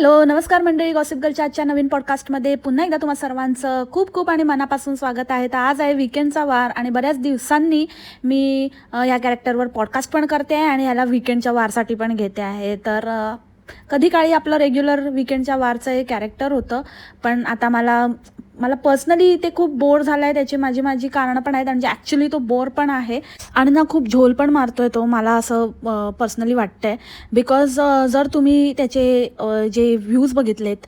Hello नमस्कार मंडळी, gossip गर्लच्या आजच्या नवीन पॉडकास्टमध्ये पुन्हा एकदा तुम्हा सर्वांचं खूप खूप आणि मनापासून स्वागत आहे. तर आज आहे वीकेंडचा वार आणि बऱ्याच दिवसांनी मी ह्या कॅरेक्टरवर पॉडकास्ट पण करते आहे आणि ह्याला वीकेंडच्या वारसाठी पण घेते आहे. तर कधी काळी आपलं रेग्युलर वीकेंडच्या वारचं हे कॅरेक्टर होतं, पण आता मला पर्सनली ते खूप बोर झालं आहे. त्याची माझी कारणं पण आहेत, म्हणजे ॲक्च्युली तो बोर पण आहे आणि ना खूप झोल पण मारतोय तो, मला असं पर्सनली वाटतं आहे. बिकॉज जर तुम्ही त्याचे जे व्ह्यूज बघितलेत,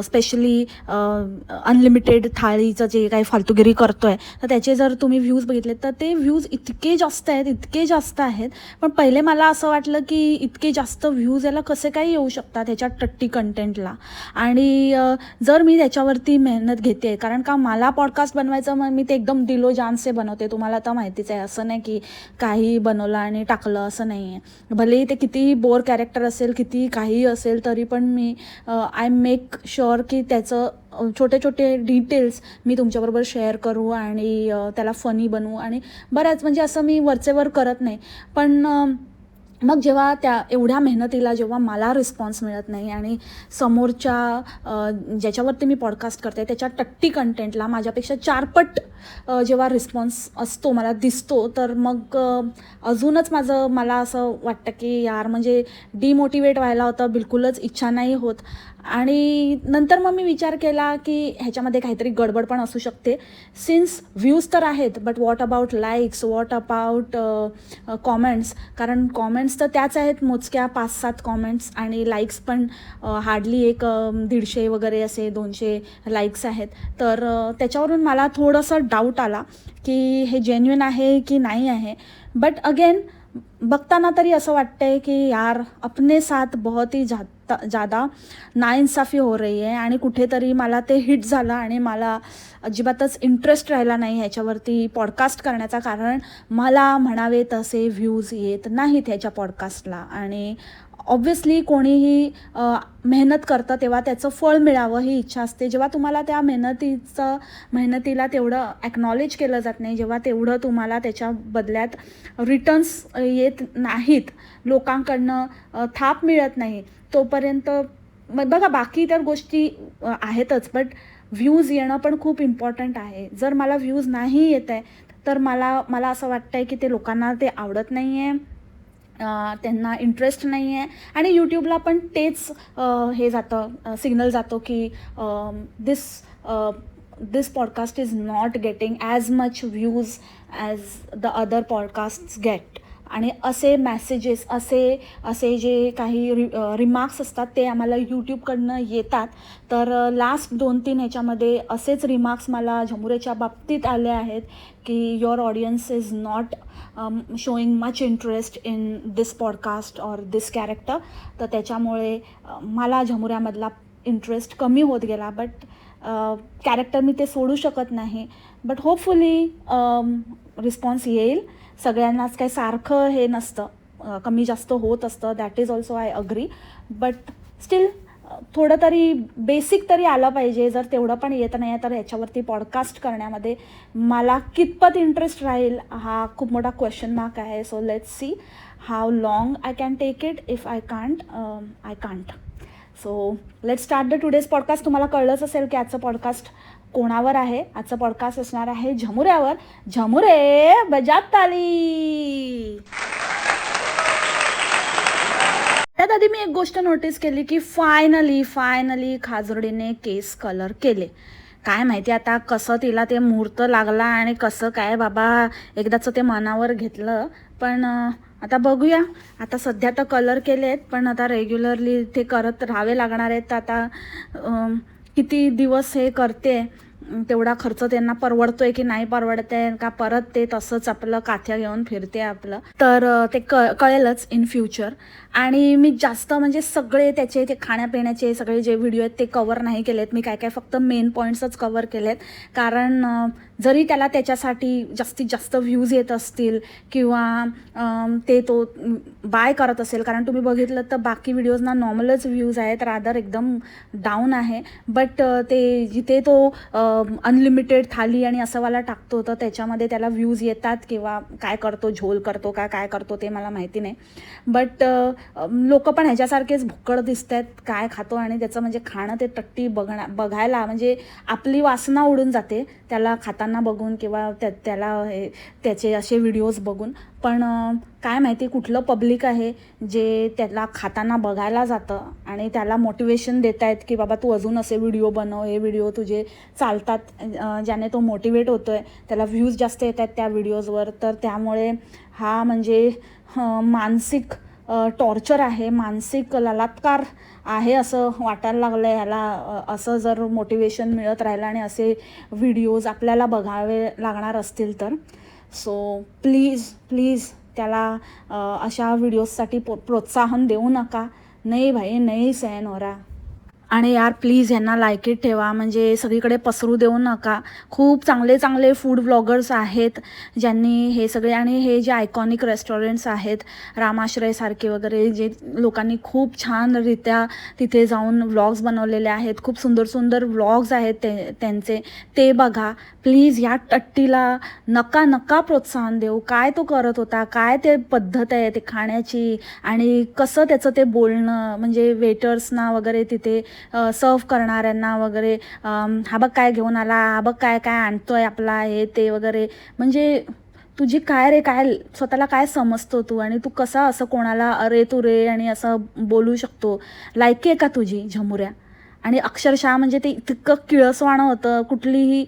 स्पेशली अनलिमिटेड थाळीचं जे काही फालतूगिरी करतो आहे, तर त्याचे जर तुम्ही व्ह्यूज बघितलेत तर ते व्ह्यूज इतके जास्त आहेत. पण पहिले मला असं वाटलं की इतके जास्त व्ह्यूज याला कसे काय येऊ शकतात ह्याच्या टट्टी कंटेंटला. आणि जर मी त्याच्यावरती मेहनत घेते, कारण का मला पॉडकास्ट बनवायचं, मग मी ते एकदम दिलो जान से बनवते. तुम्हाला तर माहितीच आहे, असं नाही की काही बनवलं आणि टाकलं, असं नाही आहे. भलेही ते कितीही बोर कॅरेक्टर असेल, किती काही असेल, तरी पण मी आय मेक शुअर की त्याचं छोटे छोटे डिटेल्स मी तुमच्याबरोबर शेअर करू आणि त्याला फनी बनवू. आणि बऱ्याच म्हणजे असं मी वरचेवर करत नाही, पण मग जेव्हा त्या एवढ्या मेहनतीला जेव्हा मला रिस्पॉन्स मिळत नाही आणि समोरच्या ज्याच्यावरती मी पॉडकास्ट करते त्याच्या टट्टी कंटेंटला माझ्यापेक्षा 4 पट जेव्हा रिस्पॉन्स असतो, मला दिसतो, तर मग अजूनच मला असं वाटतं की यार, म्हणजे डिमोटिवेट व्हायला होतं, बिलकुलच इच्छा नाही होत. आणि नंतर मग मी विचार केला की ह्याच्यामध्ये काहीतरी गडबड पण असू शकते. सिन्स व्ह्यूज तर आहेत, but what about likes, what about comments. कारण कॉमेंट्स तर त्याच आहेत, मोजक्या 5-7 कॉमेंट्स, आणि लाईक्स पण हार्डली 150 वगैरे असे 200 लाईक्स आहेत. तर त्याच्यावरून मला थोडंसं डाऊट आला की हे जेन्युइन आहे की नाही आहे. बट अगेन बघताना तरी असं वाटतंय की यार, अपने साथ बहुत ही ज़्यादा नाइंसाफ़ी हो रही है. आणि कुठेतरी मला ते हिट झालं आणि मला अजिबातच इंटरेस्ट राहिला नाही ह्याच्यावरती पॉडकास्ट करण्याचा, कारण मला म्हणावे तसे व्ह्यूज येत नाहीत ह्याच्या पॉडकास्टला. आणि ऑब्व्हियसली कोणीही मेहनत करतं तेव्हा त्याचं फळ मिळावं ही इच्छा असते. जेव्हा तुम्हाला त्या मेहनतीला तेवढं ॲक्नॉलेज केलं जात नाही, जेव्हा तेवढं तुम्हाला त्याच्या बदल्यात रिटर्न्स येत नाहीत, लोकांकडनं थाप मिळत नाही, तोपर्यंत बघा, बाकी तर गोष्टी आहेतच, बट व्ह्यूज येणं पण खूप इम्पॉर्टंट आहे. जर मला व्ह्यूज नाही येत आहे, तर मला असं वाटतं आहे की ते लोकांना ते आवडत नाही आहे, त्यांना इंटरेस्ट नाही आहे. आणि यूट्यूबला पण तेच हे जातं, सिग्नल जातो की this podcast is not getting as much views as the other podcasts get. आणि असे मेसेजेस, असे जे काही रिमार्क्स असतात ते आम्हाला यूट्यूबकडनं येतात. तर लास्ट 2-3 ह्याच्यामध्ये असेच रिमार्क्स मला झमुरेच्या बाबतीत आले आहेत की your audience is not showing much interest in this podcast or this character. तर त्याच्यामुळे मला झमुऱ्यामधला इंटरेस्ट कमी होत गेला. बट कॅरेक्टर मी ते सोडू शकत नाही. बट होपफुली रिस्पॉन्स येईल. सगळ्यांनाच काही सारखं हे नसतं, कमी जास्त होत असतं, that is also I agree. But still थोडं तरी बेसिक तरी आलं पाहिजे. जर तेवढं पण येत नाही आहे, तर ह्याच्यावरती पॉडकास्ट करण्यामध्ये मला कितपत इंटरेस्ट राहील हा खूप मोठा क्वेश्चन मार्क आहे. So let's see how long I can take it. If I can't. So let's start the today's podcast. तुम्हाला कळलंच असेल की आजचं पॉडकास्ट कोणावर आहे. आजचं पॉडकास्ट असणार आहे झमुऱ्यावर. झमुरे बजात ताली. त्यात आधी मी एक गोष्ट नोटीस केली की फायनली खाजर्डीने केस कलर केले. काय माहिती आता कसं तिला ते मुहूर्त लागला आणि कसं काय बाबा एकदाचं ते मनावर घेतलं. पण आता बघूया. आता सध्या तर कलर केले आहेत, पण आता रेग्युलरली ते करत राहावे लागणार आहेत. आता किती दिवस हे करते, तेवढा खर्च त्यांना परवडतोय की नाही परवडत आहे, का परत ते तसंच आपलं काथ्या घेऊन फिरते आपलं. तर ते कळेलच इन फ्युचर. आणि मी जास्त म्हणजे सगळे त्याचे ते खाण्यापिण्याचे सगळे जे व्हिडिओ आहेत ते कवर नाही केलेत. मी काय फक्त मेन पॉईंट्सच कवर केलेत, कारण जरी त्याला त्याच्यासाठी जास्तीत जास्त व्ह्यूज येत असतील किंवा तो बाय करत असेल, कारण तुम्ही बघितलं तर बाकी व्हिडिओजना नॉर्मलच व्ह्यूज आहेत, रादर एकदम डाऊन आहे. बट ते जिथे तो अनलिमिटेड थाली आणि असंवाला टाकतो तर त्याच्यामध्ये त्याला व्ह्यूज येतात किंवा काय करतो, झोल करतो का काय करतो ते मला माहिती नाही. बट लोक पण ह्याच्यासारखेच भुक्कड दिसत आहेत, काय खातो आणि त्याचं म्हणजे खाणं ते टट्टी बघायला म्हणजे आपली वासना उडून जाते त्याला खाताना बघून किंवा त्याला त्याचे असे व्हिडिओज बघून. पण काय माहिती कुठलं पब्लिक आहे जे त्याला खाताना बघायला जातं आणि त्याला मोटिवेशन देत आहेत की बाबा तू अजून असे व्हिडिओ बनव, हे व्हिडिओ तुझे चालतात, ज्याने तो मोटिवेट होतो आहे, त्याला व्ह्यूज जास्त येत आहेत त्या व्हिडिओजवर. तर त्यामुळे हा म्हणजे मानसिक टॉर्चर आहे, मानसिक बलात्कार आहे असं वाटायला लागलं आहे ह्याला. असं जर मोटिवेशन मिळत राहिलं आणि असे व्हिडिओज आपल्याला बघावे लागणार असतील तर सो प्लीज त्याला अशा व्हिडिओजसाठी प्रोत्साहन देऊ नका. नाही भाई, नाही सहन हो रहा. आणि यार प्लीज ह्यांना लायकीत ठेवा, म्हणजे सगळीकडे पसरू देऊ नका. खूप चांगले चांगले फूड ब्लॉगर्स आहेत ज्यांनी हे सगळे, आणि हे जे आयकॉनिक रेस्टॉरंट्स आहेत रामाश्रयसारखे वगैरे, जे लोकांनी खूप छानरित्या तिथे जाऊन व्लॉग्स बनवलेले आहेत, खूप सुंदर सुंदर व्लॉग्स आहेत त्यांचे, ते बघा. प्लीज ह्या टट्टीला नका प्रोत्साहन देऊ. काय तो करत होता, काय ते पद्धत आहे ते खाण्याची आणि कसं त्याचं ते बोलणं, म्हणजे वेटर्सना वगैरे तिथे सर्व करणाऱ्यांना वगैरे, हा बघ काय घेऊन आला, हा बघ काय काय आणतोय आपला, हे ते वगैरे. म्हणजे तुझी काय रे, काय स्वतःला काय समजतो तू, आणि तू कसा असं कोणाला अरे तू रे आणि असं बोलू शकतो? लायकी आहे का तुझी झमुऱ्या? आणि अक्षरशः म्हणजे ते इतकं किळसवाणं होतं. कुठलीही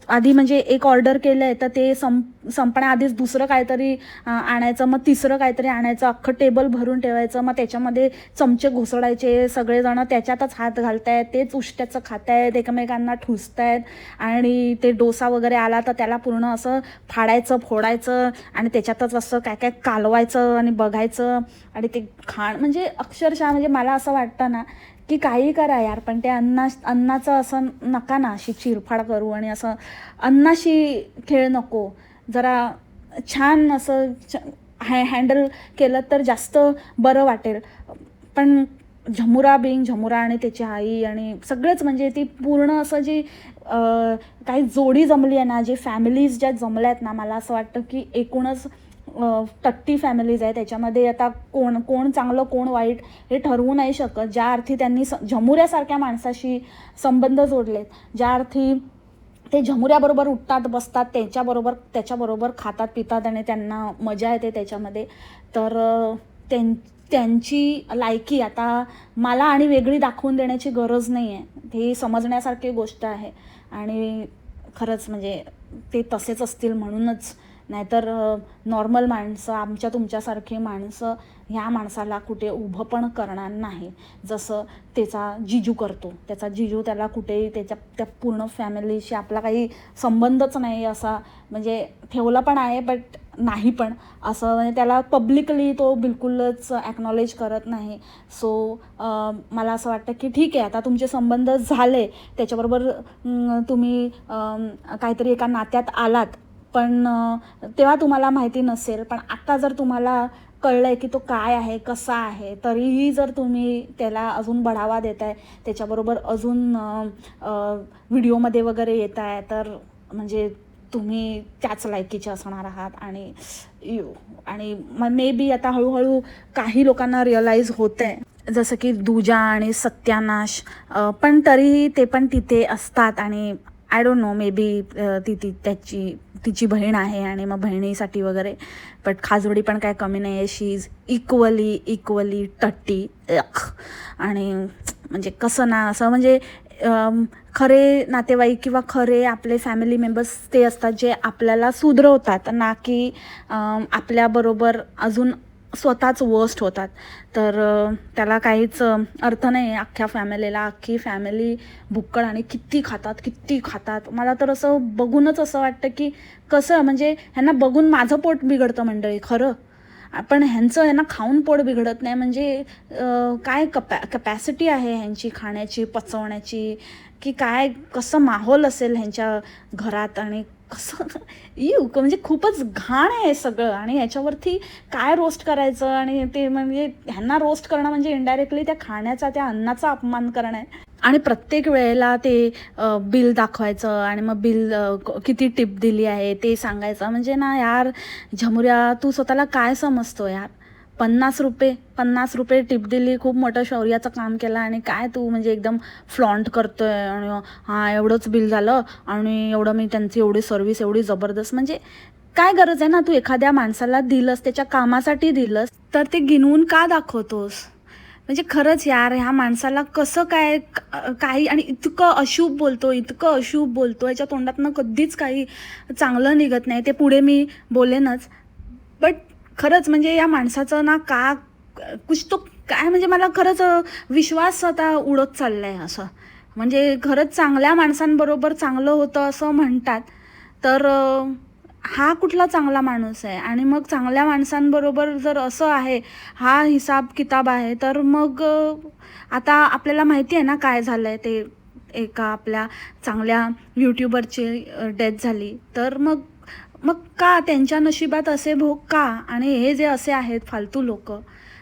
आधी म्हणजे एक ऑर्डर केलं आहे तर ते संपण्याआधीच दुसरं काहीतरी आणायचं, मग तिसरं काहीतरी आणायचं, अख्खं टेबल भरून ठेवायचं, मग त्याच्यामध्ये चमचे घुसडायचे, सगळेजण त्याच्यातच हात घालतायत, तेच उष्ट्याचं खातायत, एकमेकांना ठुसतायत. आणि ते डोसा वगैरे आला तर त्याला पूर्ण असं फाडायचं, फोडायचं आणि त्याच्यातच असं काय काय कालवायचं आणि बघायचं आणि ते म्हणजे अक्षरशः म्हणजे मला असं वाटतं ना की काही करा यार, पण ते अन्नाचं असं नका ना अशी चिरफाड करू आणि असं अन्नाशी खेळ नको. जरा छान असं हँडल केलं तर जास्त बरं वाटेल. पण झमुरा आणि त्याची आई आणि सगळंच म्हणजे ती पूर्ण असं जी काही जोडी जमली आहे ना, जे फॅमिलीज ज्या जमल्या आहेत ना, मला असं वाटतं की एकूणच टट्टी फॅमिलीज आहे. त्याच्यामध्ये आता कोण चांगलं कोण वाईट हे ठरवू नाही शकत. ज्या अर्थी त्यांनी झमुऱ्यासारख्या माणसाशी संबंध जोडलेत, ज्या अर्थी ते झमुऱ्याबरोबर उठतात बसतात, त्याच्याबरोबर खातात पितात आणि त्यांना मजा येते त्याच्यामध्ये, तर त्यांची लायकी आता मला आणि वेगळी दाखवून देण्याची गरज नाही आहे. ही समजण्यासारखी गोष्ट आहे आणि खरंच म्हणजे ते तसेच असतील म्हणूनच. नाहीतर नॉर्मल माणसं, आमच्या तुमच्यासारखे माणसं ह्या माणसाला कुठे उभं पण करणार नाही, जसं त्याचा जिजू करतो. त्याचा जिजू त्याला कुठेही त्या पूर्ण फॅमिलीशी आपला काही संबंधच नाही असा म्हणजे ठेवला पण आहे, बट नाही पण असं म्हणजे त्याला पब्लिकली तो बिलकुलच ॲक्नॉलेज करत नाही. सो मला असं वाटतं की ठीक आहे, आता तुमचे संबंध झाले, त्याच्याबरोबर तुम्ही काहीतरी एका नात्यात आलात, पण तेव्हा तुम्हाला माहिती नसेल. पण आता जर तुम्हाला कळलं आहे की तो काय आहे, कसा आहे, तरीही जर तुम्ही त्याला अजून बढावा देताय, त्याच्याबरोबर अजून व्हिडिओमध्ये वगैरे येत आहे, तर म्हणजे तुम्ही त्याच लायकीचे असणार आहात. आणि मे बी आता हळूहळू काही लोकांना रिअलाईज होतं आहे, जसं की दूजा आणि सत्यानाश, पण तरीही ते पण तिथे असतात. आणि I don't know, may be तिची बहीण आहे आणि मग बहिणीसाठी वगैरे, बट खाजोडी पण काय कमी नाही आहे. शी इज इक्वली टट्टी. आणि म्हणजे कसं ना, असं म्हणजे खरे नातेवाईक किंवा खरे आपले फॅमिली मेंबर्स ते असतात जे आपल्याला सुधरवतात, ना की आपल्याबरोबर अजून स्वतःच वर्स्ट होतात. तर त्याला काहीच अर्थ नाही आहे. अख्ख्या फॅमिलीला, अख्खी फॅमिली भुक्कड आणि किती खातात. मला तर असं बघूनच असं वाटतं की कसं म्हणजे ह्यांना बघून माझं पोट बिघडतं मंडळी खरं. पण ह्यांचं आहे ना खाऊन पोट बिघडत नाही. म्हणजे काय कपॅसिटी आहे ह्यांची खाण्याची, पचवण्याची, की काय कसं माहोल असेल ह्यांच्या घरात आणि कसं म्हणजे खूपच घाण आहे सगळं. आणि ह्याच्यावरती काय रोस्ट करायचं, आणि ते म्हणजे ह्यांना रोस्ट करणं म्हणजे इनडायरेक्टली त्या खाण्याचा, त्या अन्नाचा अपमान करणं आहे. आणि प्रत्येक वेळेला ते बिल दाखवायचं आणि मग बिल किती टिप दिली आहे ते सांगायचं. म्हणजे ना यार झमुऱ्या, तू स्वतःला काय समजतो यार? 50 रुपये टिप दिली, खूप मोठं शौर्याचं काम केलं, आणि काय तू म्हणजे एकदम फ्लॉन्ट करतोय आणि हां एवढंच बिल झालं आणि एवढं मी त्यांची एवढी सर्व्हिस एवढी जबरदस्त. म्हणजे काय गरज आहे ना? तू एखाद्या माणसाला दिलंस, त्याच्या कामासाठी दिलंस, तर ते गिनवून का दाखवतोस? म्हणजे खरंच यार, ह्या माणसाला कसं काय काही, आणि इतकं अशुभ बोलतो, इतकं अशुभ बोलतो, याच्या तोंडातनं कधीच काही चांगलं निघत नाही. ते पुढे मी बोलेनच. बट खरंच म्हणजे या माणसाचं ना कुछ तो काय, म्हणजे मला खरंच विश्वास आता उडत चाललाय असं. म्हणजे खरंच चांगल्या माणसांबरोबर चांगलं होतं असं म्हणतात, तर हा कुठला चांगला माणूस आहे? आणि मग चांगल्या माणसांबरोबर जर असं आहे, हा हिसाब किताब आहे, तर मग आता आपल्याला माहिती आहे ना काय झालंय ते. एका आपल्या चांगल्या यूट्यूबरची डेथ झाली, तर मग मग का त्यांच्या नशिबात असे भोग का? आणि हे जे असे आहेत फालतू लोक,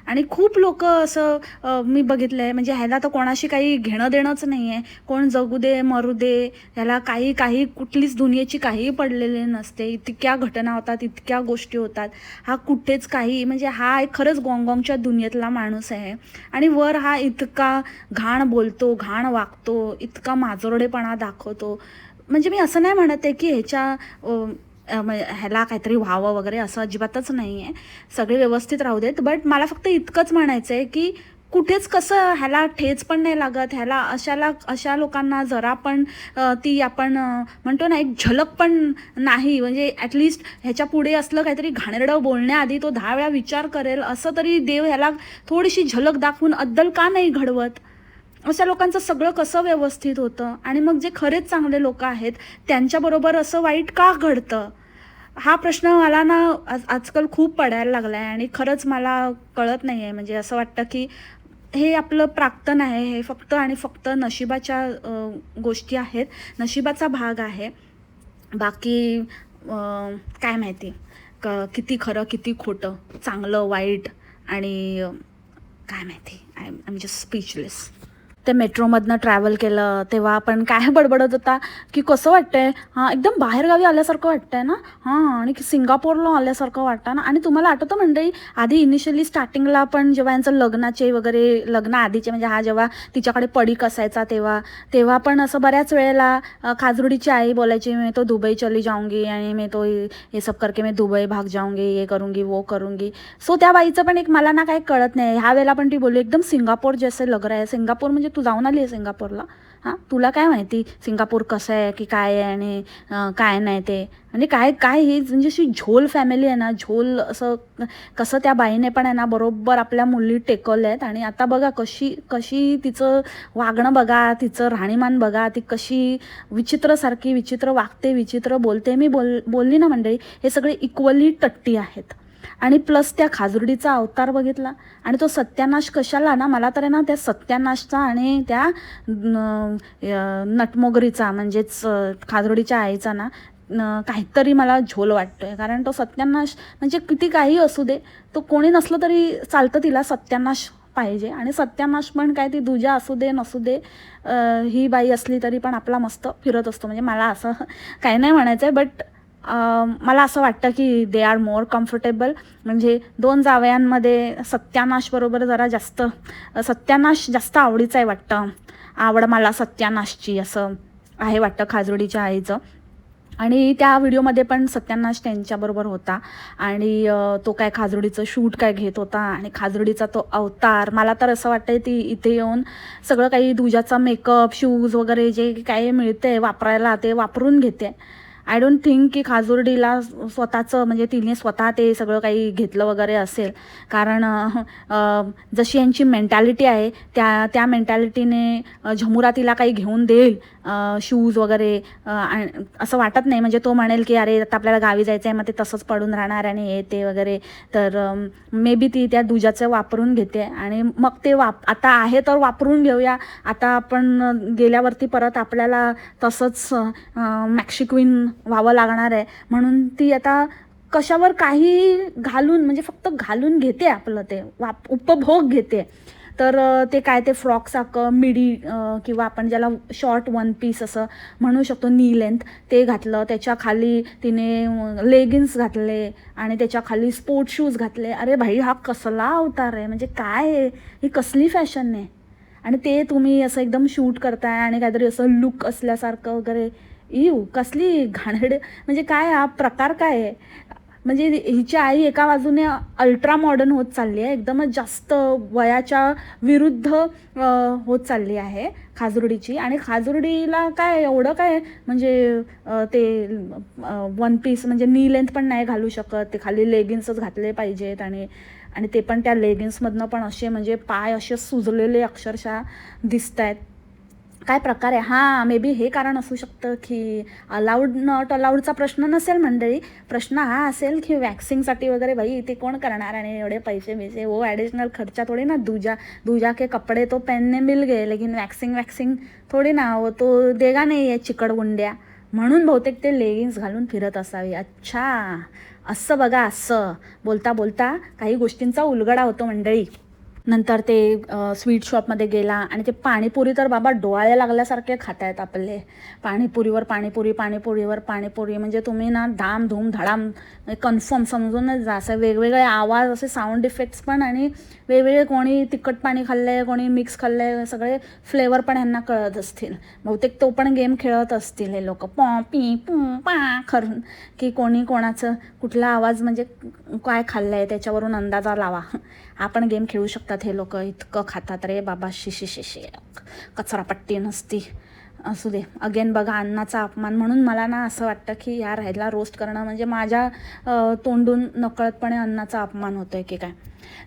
आणि खूप लोक असं मी बघितलं आहे. म्हणजे ह्याला तर कोणाशी काही घेणं देणंच नाही आहे. कोण जगू दे मरू दे, ह्याला काही कुठलीच दुनियेची काही पडलेली नसते. इतक्या घटना होतात, इतक्या गोष्टी होतात, हा कुठेच काही, म्हणजे हा एक खरंच गॉंगॉंगच्या दुनियेतला माणूस आहे. आणि वर हा इतका घाण बोलतो, घाण वागतो, इतका माजोरडेपणा दाखवतो. म्हणजे मी असं नाही म्हणत आहे की ह्याला काहीतरी व्हावं वगैरे, असं अजिबातच नाही आहे. सगळे व्यवस्थित राहू देत. बट मला फक्त इतकंच म्हणायचं आहे की कुठेच कसं ह्याला ठेच पण नाही लागत. ह्याला अशा लोकांना जरा पण ती आपण म्हणतो ना एक झलक पण नाही. म्हणजे ॲटलिस्ट ह्याच्या पुढे असलं काहीतरी घाणेरडं बोलण्याआधी तो 10 वेळा विचार करेल, असं तरी देव ह्याला थोडीशी झलक दाखवून अद्दल का नाही घडवत? अशा लोकांचं सगळं कसं व्यवस्थित होतं? आणि मग जे खरेच चांगले लोक आहेत त्यांच्याबरोबर असं वाईट का घडतं? हा प्रश्न मला ना आजकाल खूप पडायला लागला आहे. आणि खरंच मला कळत नाही आहे. म्हणजे असं वाटतं की हे आपलं प्राक्तन आहे, हे फक्त आणि फक्त नशिबाच्या गोष्टी आहेत, नशिबाचा भाग आहे. बाकी काय माहिती किती खरं किती खोटं, चांगलं वाईट, आणि काय माहिती. I am just speechless. ते मेट्रोमधनं ट्रॅव्हल केलं तेव्हा आपण काय बडबडत होता की कसं वाटतंय, हां एकदम बाहेरगावी आल्यासारखं वाटतंय ना, हां आणि सिंगापूरला आल्यासारखं वाटतं ना. आणि तुम्हाला आठवतं मंडळी, आधी इनिशियली स्टार्टिंगला आपण जेव्हा यांचं लग्नाचे वगैरे, लग्न आधीचे, म्हणजे हा जेव्हा तिच्याकडे पडीक असायचा तेव्हा पण असं बऱ्याच वेळेला खाजरुडीची आई बोलायची, मी तो दुबई चली जाऊंगी आणि मी तो हे सब करके मैं दुबई भाग जाऊंगी, ये करूंगी वो करूंगी. सो त्या बाईचं पण एक मला ना काही कळत नाही. ह्या वेळेला पण ती बोलली एकदम सिंगापूर जैसे लग रहा है. सिंगापूर म्हणजे तू जाऊन आली आहे सिंगापूरला? हां तुला काय माहिती सिंगापूर कसं आहे की काय आहे आणि काय नाही ते. म्हणजे काय ही म्हणजे अशी झोल फॅमिली आहे ना, झोल असं. कसं त्या बाईने पण आहे ना बरोबर आपल्या मुली टेकवल्या आहेत. आणि आता बघा कशी तिचं वागणं बघा, तिचं राहणीमान बघा, ती कशी विचित्रसारखी विचित्र वागते, विचित्र बोलते. मी बोलली ना मंडळी, हे सगळे इक्वली टट्टी आहेत. आणि प्लस त्या खाजरुडीचा अवतार बघितला, आणि तो सत्यानाश कशाला ना, मला तर आहे ना त्या सत्यानाशचा आणि त्या नटमोगरीचा म्हणजेच खाजरुडीच्या आईचा ना काहीतरी मला झोल वाटतोय. कारण तो सत्यानाश म्हणजे किती काही असू दे, तो कोणी नसलं तरी चालतं, तिला सत्यानाश पाहिजे. आणि सत्यानाश पण काय, ती दुजा असू दे नसू दे, ही बाई असली तरी पण आपला मस्त फिरत असतो. म्हणजे मला असं काही नाही म्हणायचं आहे, बट मला असं वाटतं की दे आर मोर कम्फर्टेबल. म्हणजे 2 जावयांमध्ये सत्यानाशबरोबर जरा जास्त सत्यानाश जास्त आवडीचं आहे वाटतं. आवड मला सत्यानाशची असं आहे वाटतं खाजरुडीच्या आईचं. आणि त्या व्हिडिओमध्ये पण सत्यानाश त्यांच्याबरोबर होता. आणि तो काय खाजरुडीचं शूट काय घेत होता, आणि खाजरुडीचा तो अवतार, मला तर असं वाटतं ती इथे येऊन सगळं काही दुजाचा मेकअप, शूज वगैरे जे काही मिळते वापरायला ते वापरून घेते. आय डोंट थिंक की खाजुर्डीला स्वतःचं म्हणजे तिने स्वतः ते सगळं काही घेतलं वगैरे असेल, कारण जशी यांची मेंटॅलिटी आहे त्या मेंटॅलिटीने झमुरा तिला काही घेऊन देईल शूज वगैरे असं वाटत नाही. म्हणजे तो म्हणेल की अरे आता आपल्याला गावी जायचं आहे, मग ते तसंच पडून राहणार आणि हे ते वगैरे. तर मे बी ती त्या दुजाचं वापरून घेते आणि मग ते आता आहे तर वापरून घेऊया, आता आपण गेल्यावरती परत आपल्याला तसंच मॅक्सी क्वीन व्हावं लागणार आहे, म्हणून ती आता कशावर काही घालून म्हणजे फक्त घालून घेते आपलं ते उपभोग घेते. तर ते काय ते फ्रॉकसारखं मिडी किंवा आपण ज्याला शॉर्ट वन पीस असं म्हणू शकतो, नी लेंथ, ते घातलं. त्याच्या खाली तिने लेगिन्स घातले आणि त्याच्या खाली स्पोर्ट शूज घातले. अरे भाई, हा कसला अवतार आहे, म्हणजे काय आहे ही, कसली फॅशन आहे. आणि ते तुम्ही असं एकदम शूट करताय आणि काहीतरी असं लुक असल्यासारखं वगैरे. कसली घाणेरडे, म्हणजे काय हा प्रकार काय आहे. म्हणजे हिची आई एका बाजूने अल्ट्रा मॉडर्न होत चालली आहे, एकदमच जास्त वयाच्या विरुद्ध होत चालली आहे खाजुर्डीची. आणि खाजुर्डीला काय एवढं काय म्हणजे ते वन पीस म्हणजे नी लेंथ पण नाही घालू शकत, ते खाली लेगिन्सच घातले पाहिजेत. आणि ते पण त्या लेगिन्समधनं पण असे म्हणजे पाय असे सुजलेले अक्षरशः दिसत आहेत. काय प्रकार आहे. हां, मे बी हे कारण असू शकतं की अलाउड नॉट अलाउडचा प्रश्न नसेल मंडळी. प्रश्न हा असेल की वॅक्सिंगसाठी वगैरे भाई ते कोण करणार आणि एवढे पैसे वो ॲडिशनल खर्चा थोडी ना. दूजा के कपडे तो पहनने मिल गए, लेकिन वॅक्सिंग थोडी ना, वो तो देगा नाही आहे चिकटगुंड्या. म्हणून बहुतेक ते लेगिन्स घालून फिरत असावी. अच्छा, असं बघा, असं बोलता बोलता काही गोष्टींचा उलगडा होतो मंडळी. नंतर ते स्वीट शॉपमध्ये गेला आणि ते पाणीपुरी तर बाबा डोळे लागल्यासारखे खात आहेत आपले. पाणीपुरीवर पाणीपुरी म्हणजे तुम्ही ना धाम धूम धडाम कन्फर्म समजूनच जा. असं वेगवेगळे आवाज, असे साऊंड इफेक्ट्स पण, आणि वेगवेगळे कोणी तिखट पाणी खाल्लं आहे, कोणी मिक्स खाल्लं आहे, सगळे फ्लेवर पण ह्यांना कळत असतील. बहुतेक तो पण गेम खेळत असतील हे लोक, पी पू पा करून, की कोणी कोणाचं कुठला आवाज म्हणजे काय खाल्लं आहे त्याच्यावरून अंदाजा लावा. हा पण गेम खेळू शकतात हे लोक. इतकं खातात रे बाबा, शिशी कचरापट्टी नसती. असू दे. अगेन बघा, अन्नाचा अपमान. म्हणून मला ना असं वाटतं की यार, ह्याला रोस्ट करणं म्हणजे माझ्या तोंडून नकळतपणे अन्नाचा अपमान होतो आहे की काय.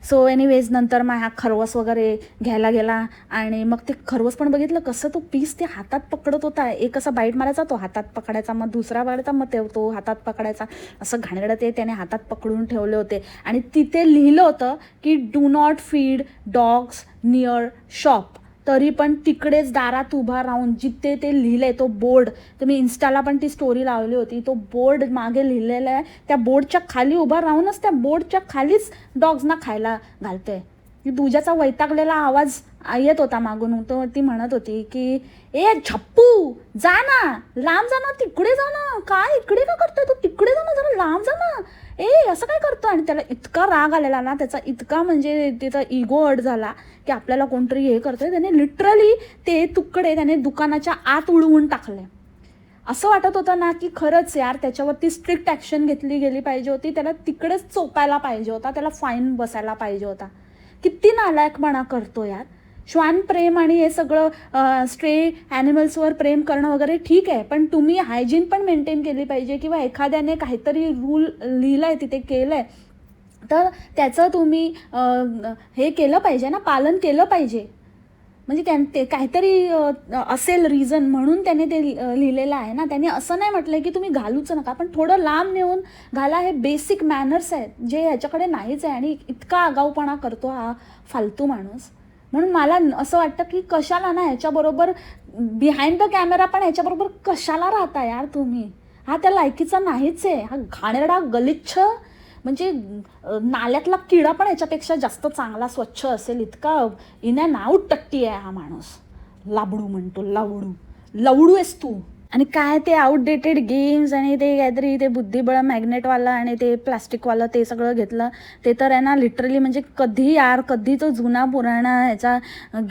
सो एनिवेज, नंतर मग हा खरवस वगैरे घ्यायला गेला आणि मग ते खरवस पण बघितलं कसं तो पीस ते हातात पकडत होता. एक असा बाईट मारायचा, तो हातात पकडायचा, मग दुसरा पकडायचा, मग तो हातात पकडायचा, असं घाणेरडं ते त्याने हातात पकडून ठेवले होते. आणि तिथे लिहिलं होतं की do not feed dogs near shop. तरी पण तिकडेच दारात उभा राहून जिथे ते लिहिलं आहे तो बोर्ड, तर मी इन्स्टाला पण ती स्टोरी लावली होती, तो बोर्ड मागे लिहिलेला आहे, त्या बोर्डच्या खाली उभा राहूनच त्या बोर्डच्या खालीच डॉग्सना खायला घालतोय. दुजाचा वैतागलेला आवाज येत होता मागून. तो ती म्हणत होती की ए झप्पू, जा ना, लांब जा ना, तिकडे जा ना, काय इकडे का करतोय तू, तिकडे जा ना, जरा लांब जा ना, असं काय करतो. आणि त्याला इतका राग आलेला ना, त्याचा इतका म्हणजे त्याचा इगो हर्ट झाला की आपल्याला कोणतरी हे करतोय. त्याने लिटरली ते तुकडे त्याने दुकानाच्या आत उडवून टाकले. असं वाटत होतं ना की खरंच यार, त्याच्यावरती स्ट्रिक्ट ॲक्शन घेतली गेली पाहिजे होती. त्याला तिकडेच चोपायला पाहिजे होता, त्याला फाईन बसायला पाहिजे होता. किती नालायकपणा करतो यार. श्वान प्रेम आणि हे सगळं स्ट्रे ॲनिमल्सवर प्रेम करणं वगैरे ठीक आहे, पण तुम्ही हायजीन पण मेंटेन केली पाहिजे. किंवा एखाद्याने काहीतरी रूल लिहिलं आहे, तिथे केलं आहे, तर त्याचं तुम्ही हे केलं पाहिजे ना, पालन केलं पाहिजे. म्हणजे ते काहीतरी असेल रिझन म्हणून त्याने ते लिहिलेलं आहे ना. त्याने असं नाही म्हटलं की तुम्ही घालूच नका, पण थोडं लांब नेऊन घाला. हे बेसिक मॅनर्स आहेत जे ह्याच्याकडे नाहीच आहे. आणि इतका आगाऊपणा करतो हा फालतू माणूस. म्हणून मला असं वाटतं की कशाला ना ह्याच्याबरोबर बिहाइंड द कॅमेरा पण ह्याच्याबरोबर कशाला राहता यार तुम्ही. हा त्या लायकीचा नाहीच आहे. हा घाणेरडा गलिच्छ, म्हणजे नाल्यातला किडा पण याच्यापेक्षा जास्त चांगला स्वच्छ असेल इतका इन अँड आऊट टट्टी आहे हा माणूस. लाबडू म्हणतो, लवडू आहेस तू. आणि काय ते आउटडेटेड गेम्स आणि ते काहीतरी ते बुद्धिबळ मॅग्नेटवाला आणि ते प्लास्टिकवालं ते सगळं घेतलं. ते तर आहे ना लिटरली म्हणजे कधी तो जुना पुराणा ह्याचा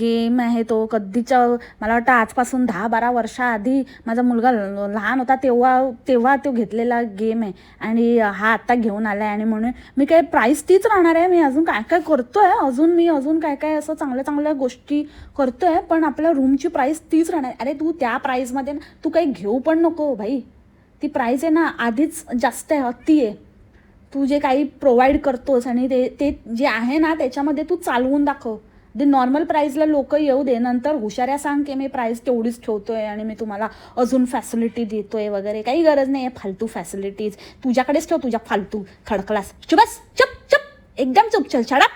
गेम आहे तो. कधीच्या, मला वाटतं आजपासून 10-12 वर्षाआधी माझा मुलगा लहान होता तेव्हा तो घेतलेला गेम आहे. आणि हा आत्ता घेऊन आला आहे. आणि म्हणून मी काय प्राईस तीच राहणार आहे. मी अजून काय काय करतो आहे, मी अजून काय काय असं चांगल्या गोष्टी करतो आहे, पण आपल्या रूमची प्राईस तीच राहणार. अरे तू त्या प्राईसमध्ये तू काही घेऊ पण नको भाई. ती प्राईस आहे ना आधीच जास्त आहे, अति आहे. तू जे काही प्रोव्हाइड करतोस आणि ते जे आहे ना त्याच्यामध्ये तू चालवून दाखव. ते नॉर्मल प्राईजला लोक येऊ दे, नंतर हुशाऱ्या सांग की मी प्राईस तेवढीच ठेवतोय आणि मी तुम्हाला अजून फॅसिलिटी देतोय वगैरे. काही गरज नाही आहे फालतू फॅसिलिटीज. तुझ्याकडेच ठेव तुझ्या फालतू थर्ड क्लास. चुप एकदम चुप, चल छडा.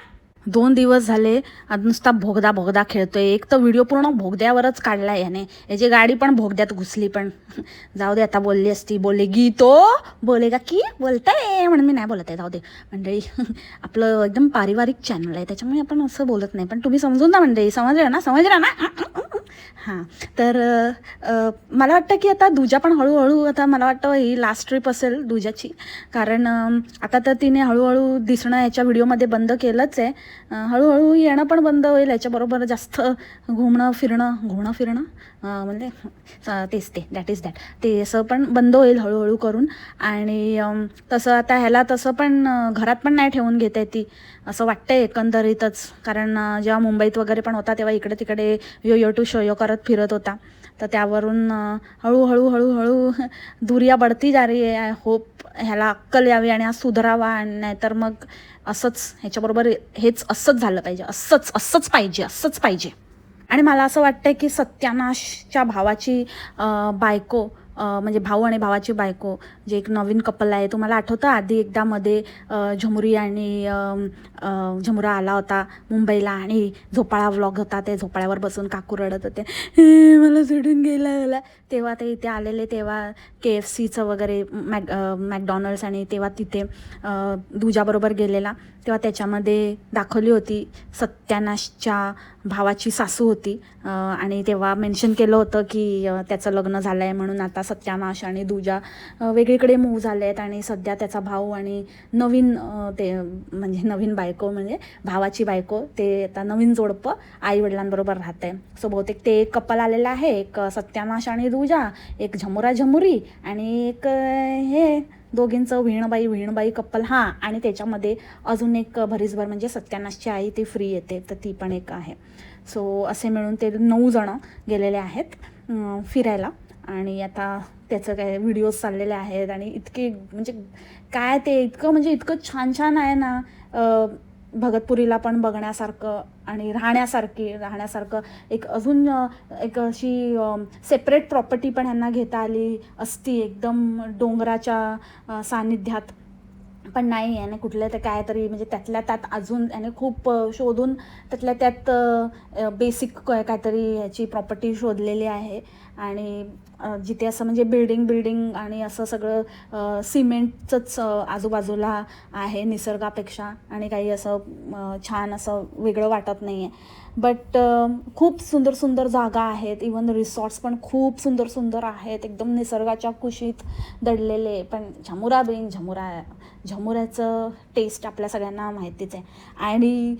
2 दिवस झाले आज नुसता भोगदा खेळतोय. एक तर व्हिडिओ पूर्ण भोगद्यावरच काढला याने. याची गाडी पण भोगद्यात घुसली. पण जाऊ दे, आता बोलली असती. बोलेगी तो बोलेगा की बोलताय म्हणून मी नाही बोलत आहे. जाऊ दे मंडळी, आपलं एकदम पारिवारिक चॅनल आहे त्याच्यामुळे आपण असं बोलत नाही. पण तुम्ही समजून जा मंडळी, समजलं ना. हां, तर मला वाटतं की आता दूजा पण हळूहळू, आता मला वाटतं ही लास्ट ट्रिप असेल दूजाची. कारण आता तर तिने हळूहळू दिसणं याच्या व्हिडिओमध्ये बंद केलंच आहे. हळूहळू येणं पण बंद होईल. याच्याबरोबर जास्त घुमणं फिरणं म्हणजे तेच ते दॅट इज दॅट, ते असं पण बंद होईल हळूहळू करून. आणि तसं आता ह्याला तसं पण घरात पण नाही ठेवून घेते ती, असं वाटतंय एकंदरीतच. कारण जेव्हा मुंबईत वगैरे पण होता तेव्हा इकडे तिकडे यो टू शो करत फिरत होता. तर त्यावरून हळूहळू दुरिया बढ़ती जा रही आहे. आय होप ह्याला अक्कल यावी आणि हा सुधारावा. आणि नाहीतर मग असंच ह्याच्याबरोबर हेच असंच झालं पाहिजे, असंच पाहिजे. आणि मला असं वाटतंय की सत्यानाशच्या भावाची बायको, म्हणजे भाऊ आणि भावाची बायको, जे एक नवीन कपल आहे. तुम्हाला आठवतं आधी एकदा मध्ये झमुरी आणि झमुरा आला होता मुंबईला आणि झोपाळा व्लॉग होता. ते झोपाळ्यावर बसून काकू रडत होते, मला सोडून गेला. तेव्हा ते इथे आलेले, तेव्हा KFCचं वगैरे मॅकडॉनल्ड्स, आणि तेव्हा तिथे दूजाबरोबर गेलेला. तेव्हा त्याच्यामध्ये दाखवली होती सत्यानाशच्या भावाची सासू होती. आणि तेव्हा मेन्शन केलं होतं की त्याचं लग्न झालं आहे म्हणून. आता सत्यानाश आणि दूजा वेगळीकडे मूव्ह झाले आहेत आणि सध्या त्याचा भाऊ आणि नवीन ते म्हणजे नवीन बायको, म्हणजे भावाची बायको, ते आता नवीन जोडपं आईवडिलांबरोबर राहत आहे. सो बहुतेक ते एक कपल आलेलं आहे. एक सत्यानाश आणि दूजा, एक झमुरी आणि एक हे दोघींचं विणबाई कपल. हां, आणि त्याच्यामध्ये अजून एक भरीसभर म्हणजे सत्यानाशची आई ती फ्री येते, तर ती पण एक आहे. सो असे मिळून ते 9 जणं गेलेले आहेत फिरायला. आणि आता त्याचं काय व्हिडिओज चाललेले आहेत. आणि इतके म्हणजे काय ते इतकं छान आहे ना. भगतपुरीला पण बघण्यासारखं आणि राहण्यासारखं एक अजून एक अशी सेपरेट प्रॉपर्टी पण ह्यांना घेता आली असती एकदम डोंगराच्या सानिध्यात. पण नाही, याने कुठल्या तर काय तरी म्हणजे त्यातल्या त्यात अजून याने खूप शोधून त्यातल्या त्यात बेसिक काहीतरी ह्याची प्रॉपर्टी शोधलेली आहे. आणि जिथे असं म्हणजे बिल्डिंग आणि असं सगळं सिमेंटचंच आजूबाजूला आहे निसर्गापेक्षा. आणि काही असं छान असं वेगळं वाटत नाही आहे. बट खूप सुंदर जागा आहेत. इवन रिसॉर्ट्स पण खूप सुंदर आहेत, एकदम निसर्गाच्या कुशीत दडलेले. पण झमुऱ्याचं टेस्ट आपल्या सगळ्यांना माहितीच आहे. आणि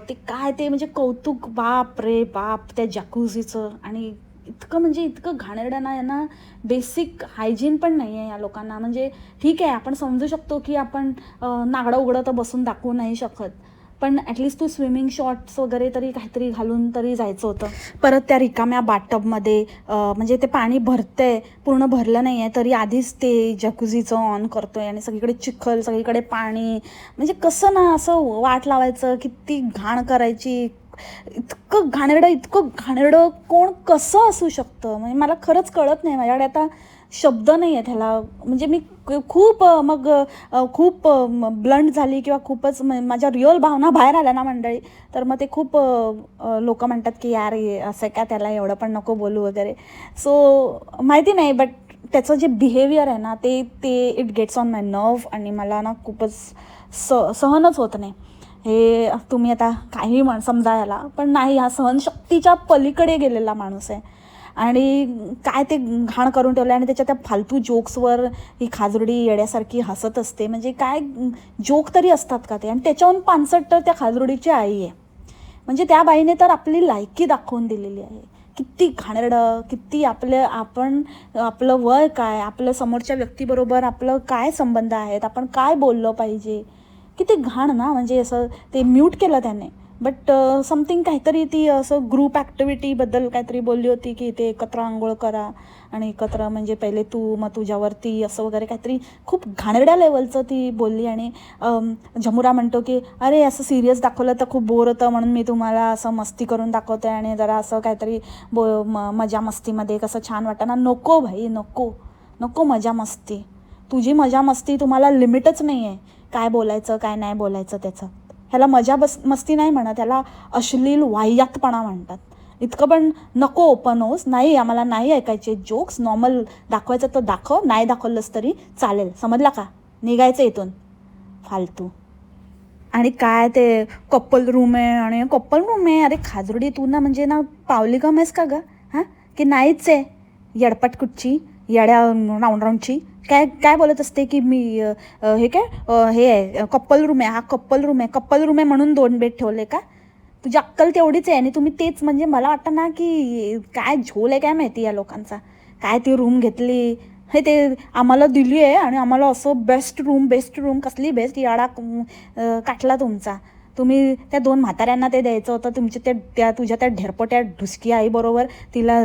ते काय ते म्हणजे कौतुक, बाप रे बाप त्या जॅकुझीचं. आणि इतकं घाणेरडं ना, यांना बेसिक हायजीन पण नाही आहे या लोकांना. म्हणजे ठीक आहे, आपण समजू शकतो की आपण नागडं उघडं तर बसून दाखवू नाही शकत, पण ॲटलिस्ट तू स्विमिंग शॉर्ट्स वगैरे तरी काहीतरी घालून तरी जायचं होतं. परत त्या रिकाम्या बाथटबमध्ये म्हणजे ते पाणी भरतंय, पूर्ण भरलं नाही आहे तरी आधीच ते जॅकुझीचं ऑन करतोय आणि सगळीकडे चिखल, सगळीकडे पाणी. म्हणजे कसं ना असं वाट लावायचं, किती घाण करायची. इतकं घाणेरडं कोण कसं असू शकतं म्हणजे मला खरंच कळत नाही. माझ्याकडे आता शब्द नाही आहेत ह्याला. म्हणजे मी खूप ब्लंट झाली किंवा खूपच माझ्या रिअल भावना बाहेर आल्या ना मंडळी, तर मग ते खूप लोक म्हणतात की यार असं का, त्याला एवढं पण नको बोलू वगैरे. सो माहिती नाही, बट त्याचं जे बिहेवियर आहे ना ते it gets on my nerve. आणि मला ना खूपच सहनच होत नाही. हे तुम्ही आता काही समजा याला, पण नाही, हा सहनशक्तीच्या पलीकडे गेलेला माणूस आहे. आणि काय ते घाण करून ठेवलं. आणि त्याच्या त्या फालतू जोक्सवर ही खाजरुडी येड्यासारखी हसत असते. म्हणजे काय जोक तरी असतात का ते. आणि त्याच्याहून 65 त्या खाजरुडीची आई आहे. म्हणजे त्या बाईने तर आपली लायकी दाखवून दिलेली आहे. किती घाणेरडं, किती आपलं वय काय, आपलं समोरच्या व्यक्तीबरोबर आपलं काय संबंध आहेत, आपण काय बोललं पाहिजे, किती घाण ना. म्हणजे असं ते म्यूट केलं त्याने. बट समथिंग काहीतरी ती असं ग्रुप ॲक्टिव्हिटीबद्दल काहीतरी बोलली होती की ते एकत्र आंघोळ करा आणि एकत्र म्हणजे पहिले तू मग तुझ्यावरती असं वगैरे काहीतरी खूप घाणेरड्या लेवलचं ती बोलली. आणि झमुरा म्हणतो की अरे असं सिरियस दाखवलं तर खूप बोर होतं म्हणून मी तुम्हाला असं मस्ती करून दाखवते आणि जरा असं काहीतरी मजा मस्तीमध्ये कसं छान वाटतं ना. नको भाई, नको नको मजा मस्ती. तुझी मजा मस्ती तुम्हाला लिमिटच नाही आहे काय बोलायचं काय नाही बोलायचं त्याचं. ह्याला मस्ती नाही म्हणत, ह्याला अश्लील वाह्यातपणा म्हणतात. इतकं पण नको ओपन होस. नाही, आम्हाला नाही ऐकायचे जोक्स. नॉर्मल दाखवायचं तर दाखव, नाही दाखवलंस तरी चालेल. समजला का? निघायचं इथून फालतू. आणि काय ते कपल रूम आहे आणि कपल रूम आहे. अरे खाजरुडी, तू ना म्हणजे ना पावली गम आहेस का गं? हां की नाहीच आहे? येडपट कुठची, येड्या राऊंडची काय काय बोलत असते की मी हे काय हे आहे कपल रूम आहे, हा कपल रूम आहे. कपल रूम आहे म्हणून 2 बेड ठेवले का? तुझी अक्कल तेवढीच आहे आणि तुम्ही तेच म्हणजे मला वाटतं ना की काय झोल आहे काय माहिती या लोकांचा. काय ती रूम घेतली हे ते आम्हाला दिली आहे आणि आम्हाला असं बेस्ट रूम कसली बेस्ट याडा काटला तुमचा. तुम्ही त्या 2 म्हाताऱ्यांना ते द्यायचं होतं. तुमच्या त्या तुझ्या त्या ढेरपोट्या ढुसकी आईबरोबर तिला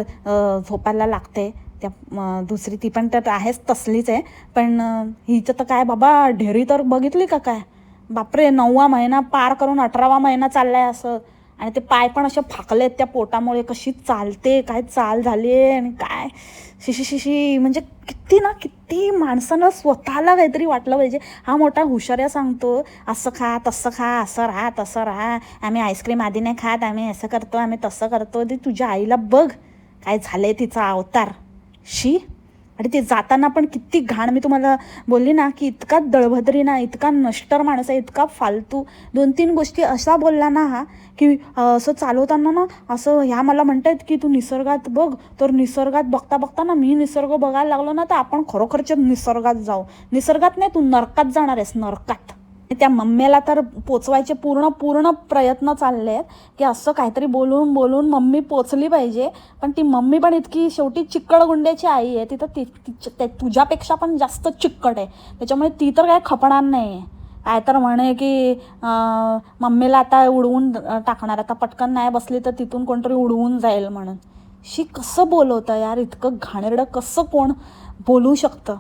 झोपायला लागते. त्या दुसरी ती पण तर आहेच तसलीच आहे. पण हिचं तर काय बाबा, ढेरी तर बघितली का काय? बापरे, 9वा महिना पार करून 18वा महिना चालला आहे असं. आणि ते पाय पण असे फाकलेत त्या पोटामुळे. कशी चालते, काय चाल झाली आहे आणि काय शिशी म्हणजे किती माणसानं स्वतःला काहीतरी वाटलं पाहिजे. हा मोठा हुशाऱ्या सांगतो असं खा तसं खा, असं राहा तसं राहा, आम्ही आईस्क्रीम आधी नाही खात, आम्ही असं करतो, आम्ही तसं करतो. ते तुझ्या आईला बघ काय झालंय तिचा अवतार. शी. आणि ते जाताना पण किती घाण. मी तुम्हाला बोलली ना की इतका दळभद्री ना, इतका नष्टर माणूस आहे, इतका फालतू. 2-3 गोष्टी असा बोलला ना हा की असं चालवताना ना असं ह्या मला म्हणतायत की तू निसर्गात बघ. तर निसर्गात बघता बघता ना मी निसर्ग बघायला लागलो ना तर आपण खरोखरच्या निसर्गात जाऊ. निसर्गात नाही, तू नरकात जाणार आहेस, नरकात. त्या मम्मीला तर पोचवायचे पूर्ण प्रयत्न चालले आहेत की असं काहीतरी बोलून बोलून मम्मी पोचली पाहिजे. पण ती मम्मी पण इतकी शेवटी चिक्कड गुंड्याची आई आहे. ती तर तुझ्यापेक्षा पण जास्त चिक्कड आहे. त्याच्यामुळे ती तर काय खपणार नाही आहे. काय तर म्हणे की मम्मीला आता उडवून टाकणार, आता पटकन नाही बसली तर तिथून कोणतरी उडवून जाईल म्हणून. कसं बोलवतं यार, इतकं घाणेरडं कसं कोण बोलू शकतं?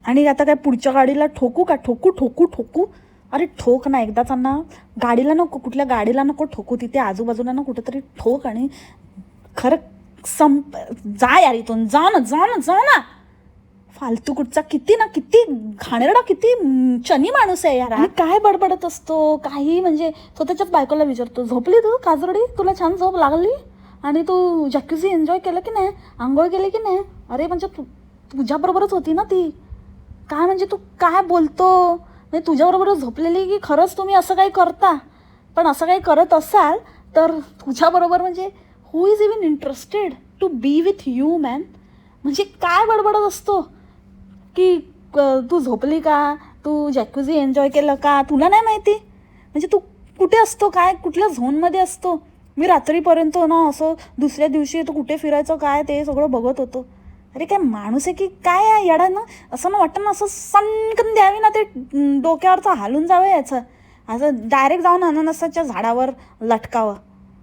आणि आता काय पुढच्या गाडीला ठोकू का? ठोकू. अरे ठोक ना एकदाच ना. गाडीला नको, कुठल्या गाडीला नको ठोकू. तिथे आजूबाजूला ना कुठेतरी ठोक आणि खरं जा यार इथून. जा ना. फालतू कुठचा किती घाणेरडा, किती चनी माणूस आहे यार. आणि काय बडबडत असतो काही. म्हणजे स्वतःच्याच बायकोला विचारतो, झोपली तू काजरडी? तुला छान झोप लागली? आणि तू जॅक्युझी एन्जॉय केलं की नाही? आंघोळ केली की नाही? अरे म्हणजे तुझ्याबरोबरच होती ना ती. काय म्हणजे तू काय बोलतो? म्हणजे तुझ्याबरोबर झोपलेली की खरंच तुम्ही असं काही करता? पण असं काही करत असाल तर तुझ्याबरोबर म्हणजे who is even interested to be with you man? म्हणजे काय बडबडत असतो की तू झोपली का? तू जॅक्युझी एन्जॉय केलं का? तुला नाही माहिती? म्हणजे तू कुठे असतो? काय कुठल्या झोनमध्ये असतो? मी रात्रीपर्यंत ना असं दुसऱ्या दिवशी तू कुठे फिरायचं काय ते सगळं बघत होतो. अरे काय माणूस आहे की काय येडा ना? असं ना वाटतं ना असं सनकन द्यावी ना ते डोक्यावरचं हालून जावं याचं. असं डायरेक्ट जाऊन अननसाच्या झाडावर लटकावं.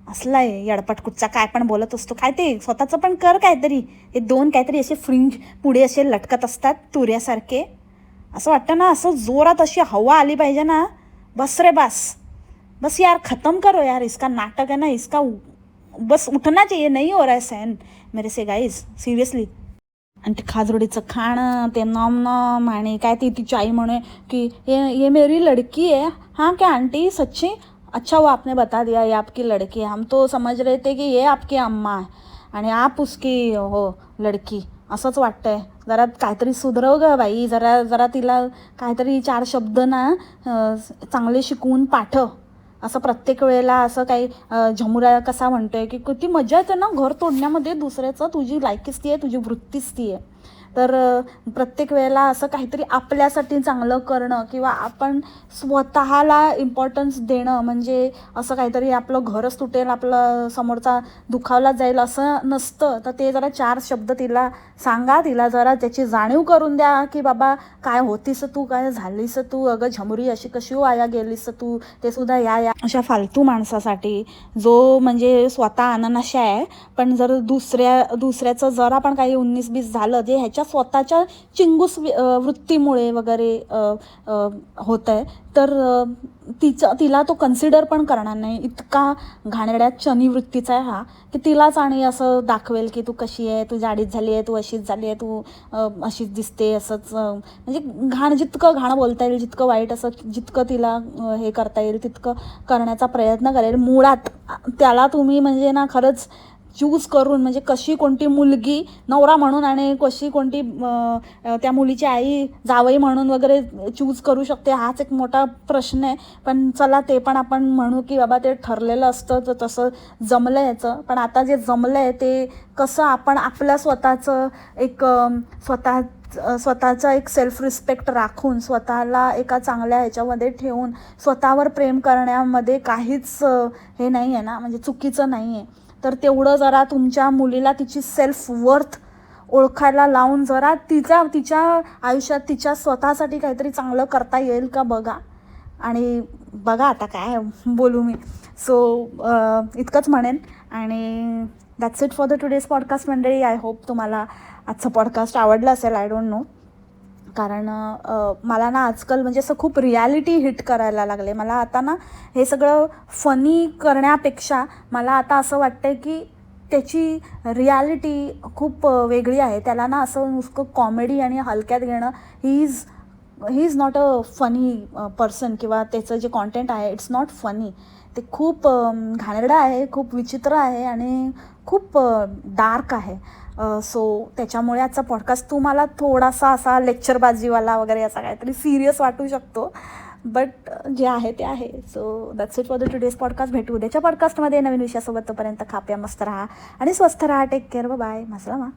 असला आहे येडपट कुठचा, काय पण बोलत असतो. काय ते स्वतःचं पण कर काहीतरी. हे 2 काहीतरी असे फ्रिंज पुढे असे लटकत असतात तुऱ्यासारखे. असं वाटतं ना असं जोरात अशी हवा आली पाहिजे ना. बस रे बस यार, खत्म करो यार. इसका नाटक है ना, इसका बस उठना चाहिए. नहीं हो रहा है सहन मेरे से गाइस, सिरियसली. आणि ते खाजरुडीचं खाणं, ते नॉम आणि काय ती तिची आई म्हणे की ये मेरी लड़की है. हाँ क्या आंटी, सच्ची? अच्छा वो आपने बता दिया ये आपकी लड़की है. हम तो समझ रहे थे कि ये आपकी अम्मा है आणि आप उसकी हो लड़की. असंच वाटतंय. जरा काहीतरी सुधरव गं बाई. जरा तिला काहीतरी 4 शब्द ना चांगले शिकवून पाठव. असं प्रत्येक वेळेला असं काही झमुरा कसा म्हणतोय की किती मजा येते ना घर तोडण्यामध्ये दुसऱ्याचं. तुझी लायकीच ती आहे, तुझी वृत्तीच ती आहे. तर प्रत्येक वेळेला असं काहीतरी आपल्यासाठी चांगलं करणं किंवा आपण स्वतःला इम्पॉर्टन्स देणं, म्हणजे असं काहीतरी आपलं घरच तुटेल, आपलं समोरचा दुखावला जाईल असं नसतं. तर ते जरा 4 शब्द तिला सांगा, तिला जरा त्याची जाणीव करून द्या की बाबा काय होतीस तू, काय झालीस तू, अगं झमुरी अशी कशी वाया गेलीस तू, ते सुद्धा या अशा फालतू माणसासाठी जो म्हणजे स्वतः अननशी आहे, पण जर दुसऱ्याचं जरा पण काही 19-20 झालं जे ह्याच्या स्वतःच्या चिंगूस वृत्तीमुळे वगैरे होत आहे, तर तिला तो कन्सिडर पण करणार नाही. इतका घाणेरड्या चनी वृत्तीचा आहे हा, की तिलाच आणि असं दाखवेल की तू कशी आहे, तू जाडीच झाली आहे, तू अशीच झाली आहे, तू अशीच दिसते, असंच म्हणजे जितकं घाण बोलता येईल, जितकं वाईट असं जितकं तिला हे करता येईल तितकं करण्याचा प्रयत्न करेल. मुळात त्याला तुम्ही म्हणजे ना खरंच चूज करून, म्हणजे कशी कोणती मुलगी नवरा म्हणून आणि कशी कोणती त्या मुलीची आई जावई म्हणून वगैरे चूज करू शकते, हाच एक मोठा प्रश्न आहे. पण चला ते पण आपण म्हणू की बाबा ते ठरलेलं असतं, तर तसं जमलं याचं. पण आता जे जमलं आहे ते कसं आपण आपल्या स्वतःचं एक स्वतःचा एक सेल्फ रिस्पेक्ट राखून, स्वतःला एका चांगल्या ह्याच्यामध्ये ठेवून स्वतःवर प्रेम करण्यामध्ये काहीच हे नाही आहे ना, म्हणजे चुकीचं नाही आहे. तर तेवढं जरा तुमच्या मुलीला तिची सेल्फ वर्थ ओळखायला लावून जरा तिच्या आयुष्यात तिच्या स्वतःसाठी काहीतरी चांगलं करता येईल का बघा. आणि बघा आता काय बोलू मी. सो इतकंच म्हणेन. आणि that's it for the today's podcast मंडळी. आय होप तुम्हाला आजचं पॉडकास्ट आवडलं असेल. आय डोंट नो, कारण मला ना आजकाल म्हणजे असं खूप रियालिटी हिट करायला लागले. मला आता ना हे सगळं फनी करण्यापेक्षा मला आता असं वाटतं आहे की त्याची रियालिटी खूप वेगळी आहे. त्याला ना असं नुसतं कॉमेडी आणि हलक्यात घेणं, he is not a funny person, किंवा त्याचं जे कॉन्टेंट आहे इट्स नॉट फनी. ते खूप घाणेरडं आहे, खूप विचित्र आहे आणि खूप डार्क आहे. सो त्याच्यामुळे आजचा पॉडकास्ट तुम्हाला थोडासा असा लेक्चरबाजीवाला वगैरे असा काहीतरी सिरियस वाटू शकतो, बट जे आहे ते आहे. So that's it for the today's podcast. भेटू उद्याच्या पॉडकास्टमध्ये नवीन विषयासोबत. तोपर्यंत खाप्या मस्त राहा आणि स्वस्थ राहा. Take care. बाय. मसलामा.